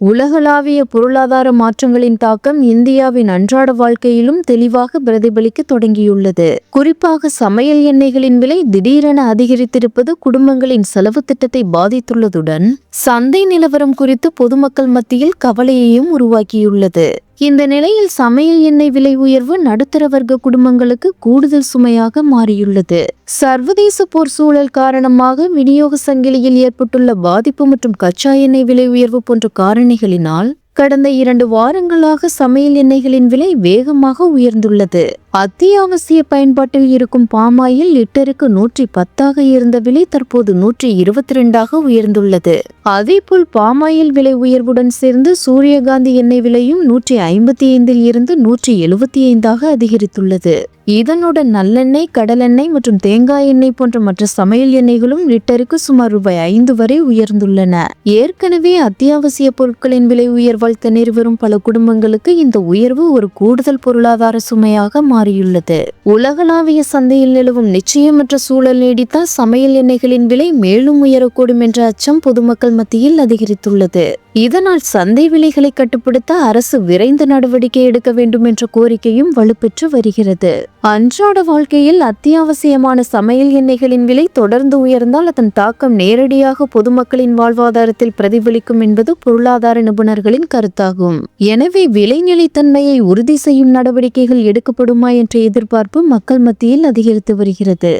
உலகளாவிய பொருளாதார மாற்றங்களின் தாக்கம் இந்தியாவின் அன்றாட வாழ்க்கையிலும் தெளிவாக பிரதிபலிக்க தொடங்கியுள்ளது. குறிப்பாக சமையல் எண்ணெய்களின் விலை திடீரென அதிகரித்திருப்பது குடும்பங்களின் செலவு திட்டத்தை பாதித்துள்ளதுடன் சந்தை நிலவரம் குறித்து பொதுமக்கள் மத்தியில் கவலையையும் உருவாக்கியுள்ளது. இந்த நிலையில் சமையல் எண்ணெய் விலை உயர்வு நடுத்தர வர்க்க குடும்பங்களுக்கு கூடுதல் சுமையாக மாறியுள்ளது. சர்வதேச போர் சூழல் காரணமாக விநியோக சங்கிலியில் ஏற்பட்டுள்ள பாதிப்பு மற்றும் கச்சா எண்ணெய் விலை உயர்வு போன்ற காரணிகளினால் கடந்த 2 வாரங்களாக சமையல் எண்ணெய்களின் விலை வேகமாக உயர்ந்துள்ளது. அத்தியாவசிய பயன்பாட்டில் இருக்கும் பாமாயில் லிட்டருக்கு 110 இருந்த விலை தற்போது 122 உயர்ந்துள்ளது. அதேபோல் பாமாயில் விலை உயர்வுடன் சேர்ந்து சூரியகாந்தி எண்ணெய் விலையும் 155 இருந்து 175 அதிகரித்துள்ளது. இதனுடன் நல்லெண்ணெய், கடலெண்ணெய் மற்றும் தேங்காய் எண்ணெய் போன்ற மற்ற சமையல் எண்ணெய்களும் லிட்டருக்கு சுமார் ரூபாய் 5 வரை உயர்ந்துள்ளன. ஏற்கனவே அத்தியாவசிய பொருட்களின் விலை உயர்வால் திணறி வரும் பல குடும்பங்களுக்கு இந்த உயர்வு ஒரு கூடுதல் பொருளாதார சுமையாக மாறியுள்ளது. உலகளாவிய சந்தையில் நிலவும் நிச்சயமற்ற சூழல் நீடித்தால் சமையல் எண்ணெய்களின் விலை மேலும் உயரக்கூடும் என்ற அச்சம் பொதுமக்கள் மத்தியில் அதிகரித்துள்ளது. இதனால் சந்தை விலைகளை கட்டுப்படுத்த அரசு விரைந்து நடவடிக்கை எடுக்க வேண்டும் என்ற கோரிக்கையும் வலுப்பெற்று வருகிறது. அன்றாட வாழ்க்கையில் அத்தியாவசியமான சமையல் எண்ணெய்களின் விலை தொடர்ந்து உயர்ந்தால் அதன் தாக்கம் நேரடியாக பொதுமக்களின் வாழ்வாதாரத்தில் பிரதிபலிக்கும் என்பது பொருளாதார நிபுணர்களின் கருத்தாகும். எனவே விலை நிலைத்தன்மையை உறுதி செய்யும் நடவடிக்கைகள் எடுக்கப்படுமா என்ற எதிர்பார்ப்பு மக்கள் மத்தியில் அதிகரித்து வருகிறது.